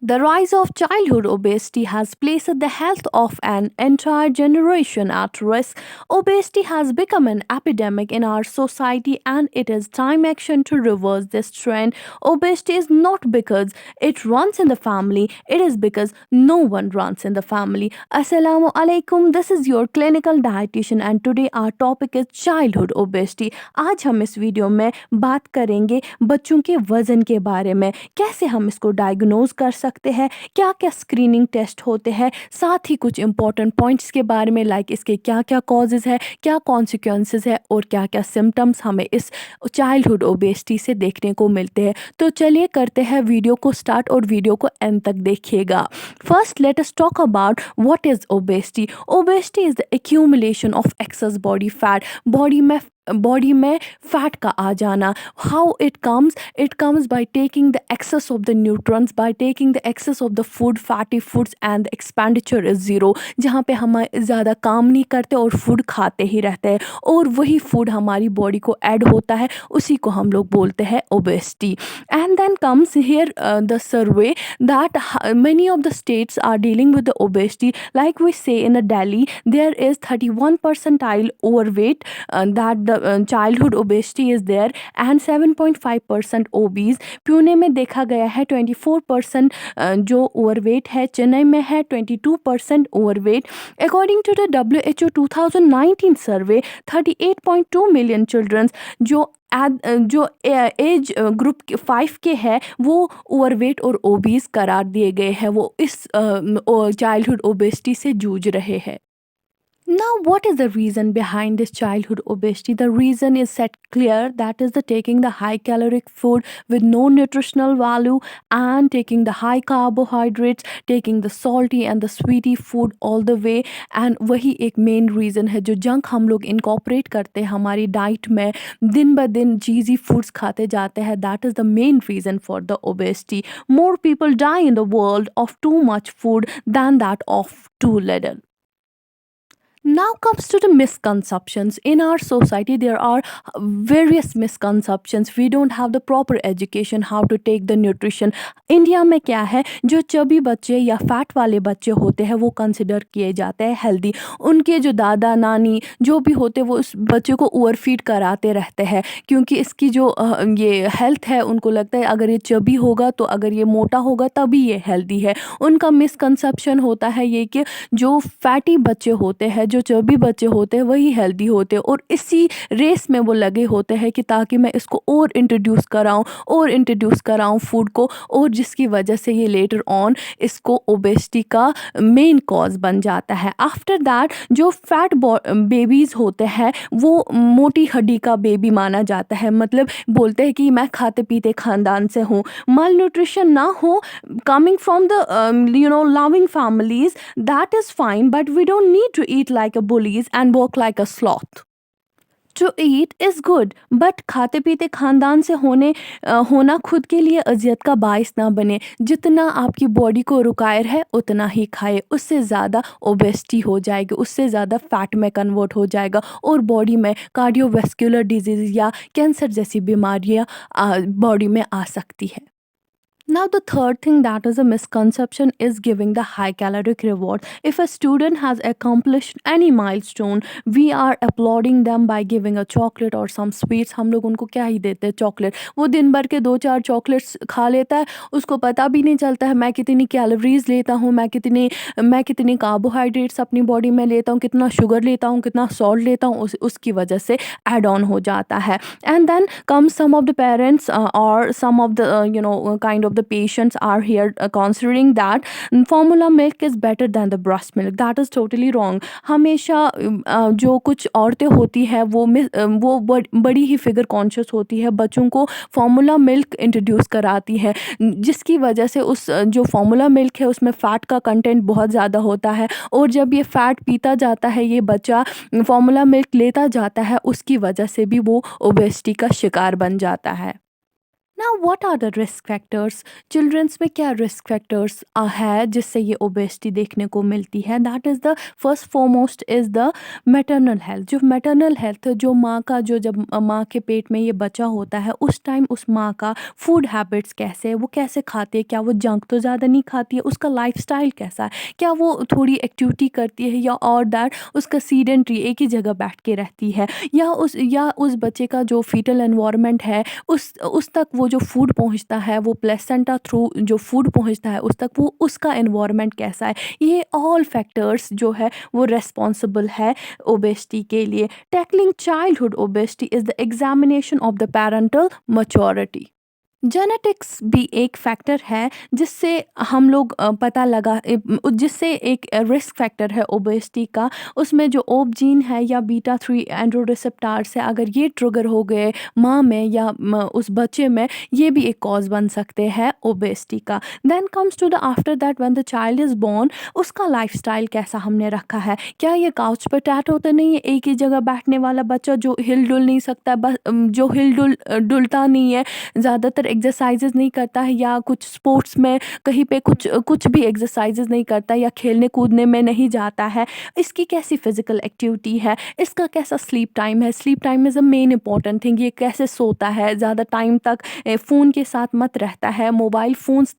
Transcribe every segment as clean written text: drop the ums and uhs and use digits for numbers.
The rise of childhood obesity has placed the health of an entire generation at risk. Obesity has become an epidemic in our society and it is time action to reverse this trend. Obesity is not because it runs in the family, it is because no one runs in the family. Assalamu alaikum, this is your clinical dietitian and today our topic is childhood obesity. आज हम इस video में बात करेंगे बच्चों के वजन के बारे में, कैसे हम इसको डायग्नोज कर सकते हैं, क्या क्या स्क्रीनिंग टेस्ट होते हैं, साथ ही कुछ इंपॉर्टेंट पॉइंट्स के बारे में लाइक इसके क्या क्या कॉजेज़ है, क्या कॉन्सिक्वेंसेस है और क्या क्या सिम्टम्स हमें इस चाइल्डहुड ओबेसिटी से देखने को मिलते हैं। तो चलिए करते हैं वीडियो को स्टार्ट और वीडियो को एंड तक देखिएगा। First let us talk about what is obesity. Obesity is the accumulation of excess body fat. Body में फैट का आ जाना। How it comes by taking the excess of the nutrients, by taking the excess of the food, fatty foods and expenditure is zero. जहाँ पे हम ज़्यादा काम नहीं करते और फूड खाते ही रहते हैं और वही फूड हमारी बॉडी को ऐड होता है, उसी को हम लोग बोलते हैं obesity. And then comes here the survey that many of the states are dealing with the obesity. Like we say in Delhi, there is 31 percentile overweight, that the childhood obesity is there, and 7.5% obese. Pune में देखा गया है 24% जो overweight है, चेन्नई में है 22% overweight. According to the WHO 2019 survey 38.2 million childrens जो age group 5 के है वो ओवरवेट और ओबीज करार दिए गए हैं, वो इस चाइल्डहुड ओबेसिटी से जूझ रहे हैं। Now, what is the reason behind this childhood obesity? The reason is set clear, that is the taking the high caloric food with no nutritional value and taking the high carbohydrates, taking the salty and the sweety food all the way, and वही एक main reason है जो junk हम लोग incorporate करते हैं हमारी diet में, दिन ब दिन cheesy foods खाते जाते हैं, that is the main reason for the obesity. More people die in the world of too much food than that of too little. Now comes to the misconceptions in our society. There are various misconceptions. We don't have the proper education how to take the nutrition. India में क्या है, जो chubby बच्चे या fat वाले बच्चे होते हैं वो कंसिडर किए जाते हैं हेल्दी। उनके जो दादा नानी जो भी होते हैं वो उस बच्चे को ओवरफीड कराते रहते हैं, क्योंकि इसकी जो ये हेल्थ है, उनको लगता है अगर ये चबी होगा तो अगर ये मोटा होगा तभी ये हेल्दी है। उनका मिसकंसेप्शन होता है ये कि जो फैटी बच्चे होते हैं, जो चर्बी बच्चे होते हैं वही हेल्दी होते हैं, और इसी रेस में वो लगे होते हैं कि ताकि मैं इसको और इंट्रोड्यूस कराऊं फूड को, और जिसकी वजह से ये लेटर ऑन इसको ओबेसिटी का मेन कॉज बन जाता है। आफ्टर दैट जो फैट बेबीज़ होते हैं वो मोटी हड्डी का बेबी माना जाता है, मतलब बोलते हैं कि मैं खाते पीते ख़ानदान से हूँ। माल न्यूट्रिशन ना हो, coming from the loving families, that is fine, but we don't need to eat like a bullies and walk like a sloth. To eat is good, but खाते पीते खानदान से होना खुद के लिए अजियत का बायस ना बने। जितना आपकी बॉडी को रिक्वायर है उतना ही खाए, उससे ज़्यादा ओबेसिटी हो जाएगी, उससे ज़्यादा फैट में कन्वर्ट हो जाएगा और बॉडी में कार्डियोवैस्कुलर डिजीज़ या कैंसर जैसी बीमारियाँ बॉडी में आ सकती है। Now, the third thing that is a misconception is giving the high caloric reward. If a student has accomplished any milestone, we are applauding them by giving a chocolate or some sweets. हम लोग उनको क्या ही देते हैं, chocolate. वो दिन भर के 2-4 चॉकलेट्स खा लेता है, उसको पता भी नहीं चलता है मैं कितनी कैलोरीज लेता हूँ, मैं कितनी कार्बोहाइड्रेट्स अपनी बॉडी में लेता हूँ, कितना शुगर लेता हूँ, कितना सॉल्ट लेता हूँ, उसकी वजह से एड ऑन हो जाता है। And then come some of the parents और some of the kind of the patients are here considering that formula milk is better than the breast milk. That is totally wrong. हमेशा जो कुछ औरतें होती है वो बड़ी ही फिगर कॉन्शियस होती है, बच्चों को फार्मूला मिल्क इंट्रोड्यूस कराती है, जिसकी वजह से उस जो फार्मूला मिल्क है उसमें फ़ैट का कंटेंट बहुत ज़्यादा होता है, और जब ये फ़ैट पीता जाता है, ये बच्चा फार्मूला मिल्क लेता जाता है, उसकी वजह से भी वो ओबेसिटी का शिकार बन जाता है। Now what are the risk factors? Childrens में क्या रिस्क फैक्टर्स है जिससे ये ओबेसिटी देखने को मिलती है? That is the first foremost is the maternal health. जो मैटरनल हेल्थ, जो माँ का जो जब माँ के पेट में ये बच्चा होता है उस टाइम उस माँ का फूड हैबिट्स कैसे है, वो कैसे खाती है, क्या वो जंक तो ज़्यादा नहीं खाती है, उसका लाइफस्टाइल कैसा है, क्या वो थोड़ी एक्टिविटी करती है या और दैट उसका सीडेंट्री एक ही जगह बैठ के रहती है, या उस बच्चे का जो फीटल एनवायरनमेंट है उस तक वो जो फूड पहुँचता है, वो प्लेसेंटा थ्रू जो फूड पहुँचता है उस तक, वो उसका एनवायरनमेंट कैसा है। ये ऑल फैक्टर्स जो है वो रिस्पॉन्सिबल है ओबेसिटी के लिए। Tackling childhood obesity is the examination of the parental maturity. Genetics भी एक फैक्टर है जिससे हम लोग पता लगा जिससे एक रिस्क फैक्टर है ओबेसिटी का। उसमें जो ओब जीन है या बीटा 3 एंड्रोरिसेप्टार से अगर ये ट्रिगर हो गए माँ में या उस बच्चे में, ये भी एक कॉज बन सकते हैं ओबेसिटी का। Then comes to the after that when the child is born, उसका लाइफस्टाइल कैसा हमने रखा है। क्या ये काउच पोटैटो तो नहीं है, एक ही जगह बैठने वाला बच्चा जो हिल डुल नहीं सकता, बस जो हिल डुल डुलता नहीं है, ज़्यादातर एक्सरसाइज़ेज़ नहीं करता है, या कुछ स्पोर्ट्स में कहीं पे कुछ कुछ भी एक्सरसाइज़ेज़ नहीं करता, या खेलने कूदने में नहीं जाता है। इसकी कैसी फ़िज़िकल एक्टिविटी है, इसका कैसा स्लीप टाइम है। Sleep time is a main important thing. ये कैसे सोता है, ज़्यादा टाइम तक फ़ोन के साथ मत रहता है, मोबाइल फ़ोन्स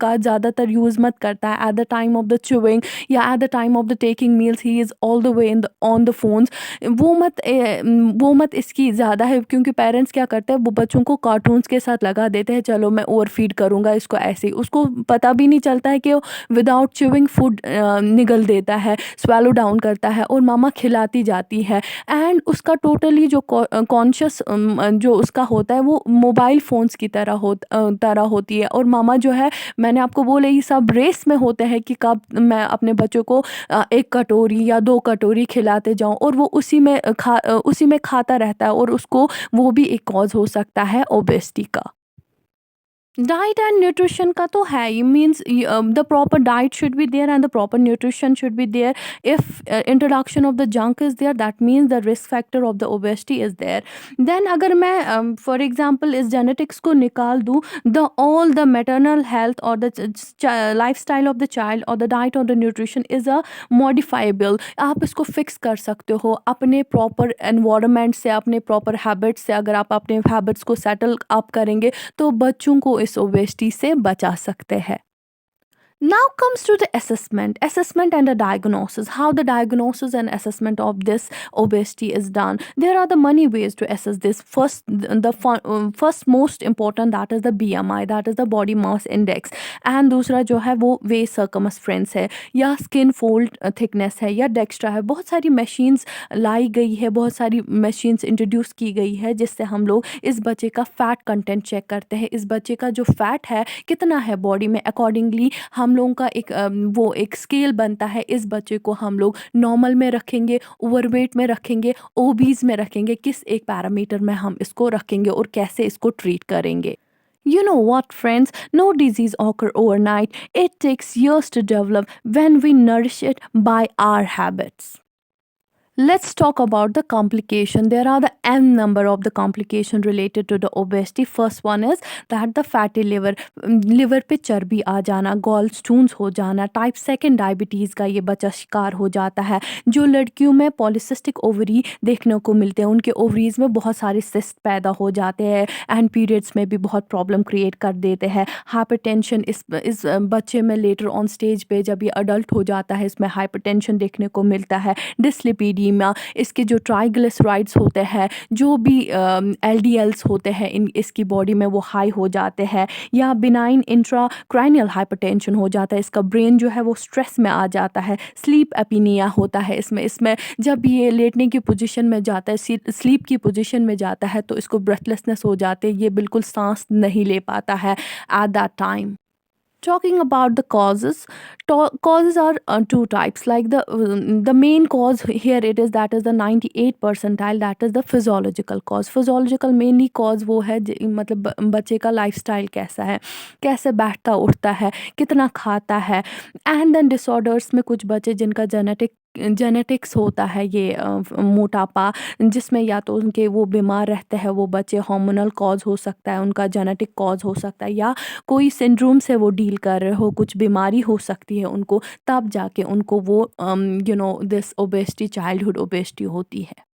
का ज़्यादातर यूज़ मत करता है। At the time of the chewing या at the time of the taking meals he is all the way in the on the phones. वो मत इसकी ज़्यादा है, क्योंकि पेरेंट्स क्या करते हैं, वो बच्चों को कार्टून्स के साथ लगा देते हैं, चलो मैं ओवरफीड करूँगा इसको ऐसे ही। उसको पता भी नहीं चलता है कि वो विदाउट च्यूइंग फूड निगल देता है, स्वैलो डाउन करता है और मामा खिलाती जाती है। एंड उसका टोटली जो कॉन्शियस जो उसका होता है वो मोबाइल फ़ोन्स की तरह होती है। और मामा जो है, मैंने आपको बोला, ये सब रेस में होते हैं कि कब मैं अपने बच्चों को 1 कटोरी या 2 कटोरी खिलाते जाऊँ, और वो उसी में खाता रहता है, और उसको वो भी एक कॉज़ हो सकता है ओबेसिटी का। डाइट एंड न्यूट्रिशन का तो है ही, means the proper diet should be there and the proper nutrition should be there. If introduction of the junk is there, that means the risk factor of the obesity is there. Then अगर मैं for example इस genetics को निकाल दूँ, the all the maternal health और the lifestyle of the child और the diet और the nutrition is a modifiable. आप इसको फिक्स कर सकते हो अपने प्रॉपर एनवायरनमेंट से, अपने प्रॉपर हैबिट्स से। अगर आप अपने हैबिट्स को सेटल अप करेंगे तो बच्चों को इस ओबेसिटी से बचा सकते हैं। Now comes to the assessment and the diagnosis. How the diagnosis and assessment of this obesity is done. There are the many ways to assess this. First most important, that is the BMI, that is the body mass index. And दूसरा जो है वो waist circumference है, या skin fold thickness है, या DEXTRA है। बहुत सारी machines लाई गई है, बहुत सारी machines introduce की गई है जिससे हम लोग इस बच्चे का फैट कंटेंट चेक करते हैं। इस बच्चे का जो फैट है कितना है बॉडी में, अकॉर्डिंगली हम लोगों का वो एक स्केल बनता है। इस बच्चे को हम लोग नॉर्मल में रखेंगे, ओवरवेट में रखेंगे, ओबीज में रखेंगे, किस एक पैरामीटर में हम इसको रखेंगे और कैसे इसको ट्रीट करेंगे। You know what, friends? No disease occur overnight. It takes years to develop when we nourish it by our habits. Let's talk about the complication. There are the n number of the complication related to the obesity. First one is that the fatty liver, liver पे चर्बी आ जाना, gall stones हो जाना, type second diabetes का ये बच्चा शिकार हो जाता है। जो लड़कियों में पॉलिसिस्टिक ओवरी देखने को मिलते हैं, उनके ओवरीज में बहुत सारे सिस्ट पैदा हो जाते हैं एंड पीरियड्स में भी बहुत प्रॉब्लम क्रिएट कर देते हैं। हाइपरटेंशन इस बच्चे में लेटर ऑन स्टेज पे जब ये अडल्ट हो जाता है, इसमें हाइपरटेंशन देखने को मिलता है। डिस्लिपीडीमिया, इसके जो ट्राइग्लिसराइड्स होते हैं, जो भी एलडीएल्स होते हैं इसकी बॉडी में, वो हाई हो जाते हैं। या बिनाइन इंट्राक्रैनियल हाइपरटेंशन हो जाता है, इसका ब्रेन जो है वो स्ट्रेस में आ जाता है। स्लीप एपीनिया होता है इसमें जब ये लेटने की पोजीशन में जाता है, स्लीप की पोजीशन में जाता है, तो इसको ब्रेथलेसनेस हो जाते हैं, ये बिल्कुल सांस नहीं ले पाता है at that time. Talking about the causes, causes are two types. Like the main cause here it is, that is the 98 percentile, that is the physiological cause. Physiological mainly cause वो है मतलब बच्चे का लाइफस्टाइल कैसा है, कैसे बैठता उठता है, कितना खाता है। एंड देन डिसऑर्डर्स में कुछ बच्चे जिनका जेनेटिक जेनेटिक्स होता है ये मोटापा, जिसमें या तो उनके वो बीमार रहते हैं वो बच्चे, हार्मोनल कॉज़ हो सकता है, उनका जेनेटिक कॉज़ हो सकता है, या कोई सिंड्रोम से वो डील कर रहे हो, कुछ बीमारी हो सकती है उनको, तब जाके उनको वो दिस ओबेसिटी, चाइल्डहुड ओबेसिटी होती है।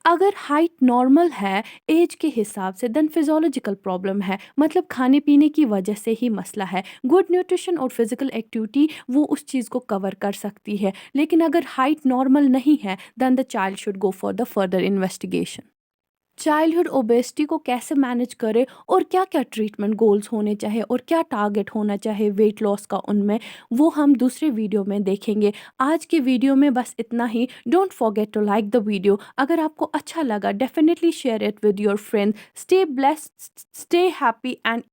अगर हाइट नॉर्मल है एज के हिसाब से, देन फिजियोलॉजिकल प्रॉब्लम है, मतलब खाने पीने की वजह से ही मसला है। गुड न्यूट्रिशन और फिजिकल एक्टिविटी वो उस चीज़ को कवर कर सकती है, लेकिन अगर हाइट नॉर्मल नहीं है, then the child should go for the further investigation. Childhood obesity को कैसे मैनेज करें और क्या-क्या ट्रीटमेंट गोल्स होने चाहिए और क्या टारगेट होना चाहिए वेट लॉस का उनमें, वो हम दूसरे वीडियो में देखेंगे। आज के वीडियो में बस इतना ही। Don't forget to like the video. अगर आपको अच्छा लगा definitely share it with your friends. Stay blessed, stay happy and